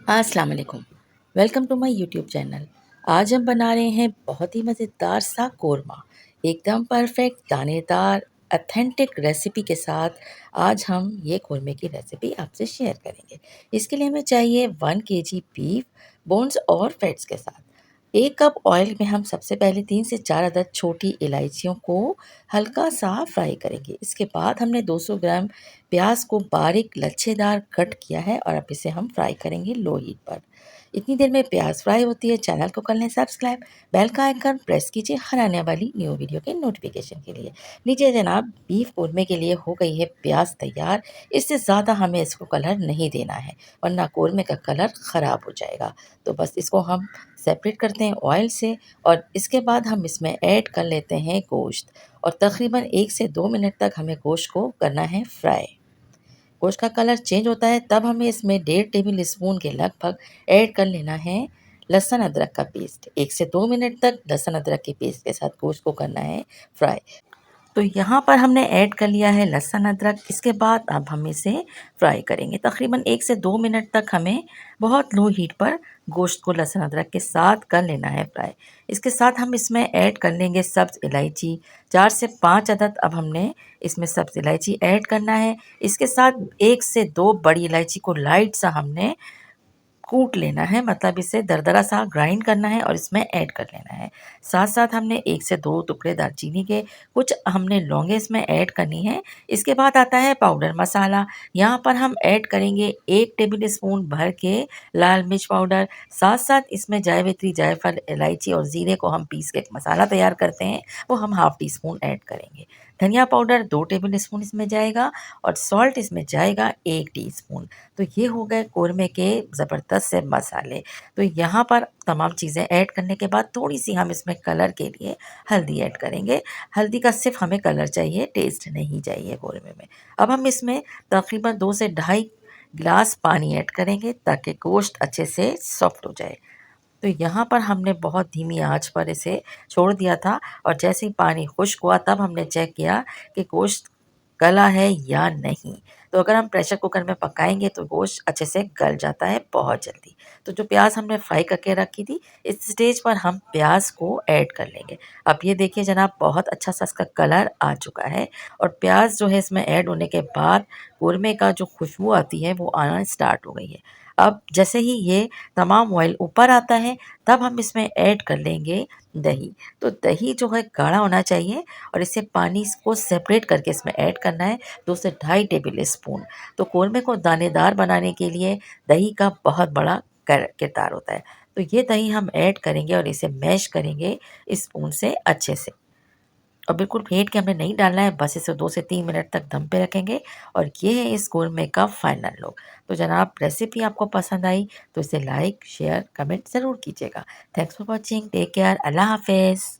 अस्सलाम वालेकुम। Welcome to my YouTube channel. आज हम बना रहे हैं बहुत ही मज़ेदार सा कोरमा, एकदम परफेक्ट दानेदार ऑथेंटिक रेसिपी के साथ। आज हम ये कोरमे की रेसिपी आपसे शेयर करेंगे। इसके लिए हमें चाहिए 1 केजी बीफ, बोन्स और फैट्स के साथ। 1 कप ऑयल में हम सबसे पहले 3 से 4 अदद छोटी इलायचियों को हल्का सा फ्राई करेंगे। इसके बाद हमने 200 ग्राम प्याज को बारीक लच्छेदार कट किया है और अब इसे हम फ्राई करेंगे लो हीट पर। इतनी देर में प्याज फ्राई होती है, चैनल को कर लें सब्सक्राइब, बेल का आइकन प्रेस कीजिए हर आने वाली न्यू वीडियो के नोटिफिकेशन के लिए। लीजिए जनाब, बीफ कोरमे के लिए हो गई है प्याज तैयार। इससे ज़्यादा हमें इसको कलर नहीं देना है, वरना कोरमे का कलर ख़राब हो जाएगा। तो बस इसको हम सेपरेट करते हैं ऑयल से और इसके बाद हम इसमें ऐड कर लेते हैं गोश्त और तकरीबन 1 से 2 मिनट तक हमें गोश्त को करना है फ्राई। गोश्त का कलर चेंज होता है तब हमें इसमें 1.5 टेबल स्पून के लगभग ऐड कर लेना है लहसुन अदरक का पेस्ट। 1 से 2 मिनट तक लहसुन अदरक के पेस्ट के साथ गोश्त को करना है फ्राई। तो यहाँ पर हमने ऐड कर लिया है लहसुन अदरक। इसके बाद अब हम इसे फ्राई करेंगे तकरीबन 1 से 2 मिनट तक। हमें बहुत लो हीट पर गोश्त को लहसुन अदरक के साथ कर लेना है फ्राई। इसके साथ हम इसमें ऐड कर लेंगे सब्ज़ इलायची, 4 से 5 अदद। अब हमने इसमें सब्ज़ इलायची ऐड करना है। इसके साथ 1 से 2 बड़ी इलायची को लाइट सा हमने कूट लेना है, मतलब इसे दरदरा सा ग्राइंड करना है और इसमें ऐड कर लेना है। साथ साथ हमने 1 से 2 टुकड़े दालचीनी के, कुछ हमने लौंगे इसमें ऐड करनी है। इसके बाद आता है पाउडर मसाला। यहाँ पर हम ऐड करेंगे 1 टेबल स्पून भर के लाल मिर्च पाउडर। साथ साथ इसमें जावित्री, जायफल, इलायची और ज़ीरे को हम पीस के एक मसाला तैयार करते हैं, वो हम हाफ़ टी स्पून ऐड करेंगे। धनिया पाउडर 2 टेबल स्पून इसमें जाएगा और सॉल्ट इसमें जाएगा 1 टीस्पून। तो ये हो गए कोरमे के ज़बरदस्त से मसाले। तो यहाँ पर तमाम चीज़ें ऐड करने के बाद थोड़ी-सी हम इसमें कलर के लिए हल्दी ऐड करेंगे। हल्दी का सिर्फ़ हमें कलर चाहिए, टेस्ट नहीं चाहिए कोरमे में। अब हम इसमें तकरीबन 2 से ढाई गिलास पानी ऐड करेंगे ताकि गोश्त अच्छे से सॉफ्ट हो जाए। तो यहाँ पर हमने बहुत धीमी आंच पर इसे छोड़ दिया था और जैसे ही पानी खुश्क हुआ तब हमने चेक किया कि गोश्त गला है या नहीं। तो अगर हम प्रेशर कुकर में पकाएंगे तो गोश्त अच्छे से गल जाता है बहुत जल्दी। तो जो प्याज हमने फ्राई करके रखी थी, इस स्टेज पर हम प्याज को ऐड कर लेंगे। अब ये देखिए जनाब, बहुत अच्छा सा इसका कलर आ चुका है और प्याज जो है इसमें ऐड होने के बाद कोरमे का जो खुशबू आती है वो आना स्टार्ट हो गई है। अब जैसे ही ये तमाम ऑयल ऊपर आता है तब हम इसमें ऐड कर लेंगे दही। तो दही जो है गाढ़ा होना चाहिए और इसे पानी को सेपरेट करके इसमें ऐड करना है 2 से ढाई टेबल स्पून। तो कोरमे को दानेदार बनाने के लिए दही का बहुत बड़ा किरदार होता है। तो ये दही हम ऐड करेंगे और इसे मैश करेंगे स्पून से अच्छे से। और बिल्कुल फेंट के हमने नहीं डालना है, बस इसे 2 से 3 मिनट तक दम पे रखेंगे और ये है इस कोरमे का फाइनल लुक। तो जनाब, रेसिपी आपको पसंद आई तो इसे लाइक, शेयर, कमेंट ज़रूर कीजिएगा। Thanks for watching, take care, अल्लाह हाफ़िज़।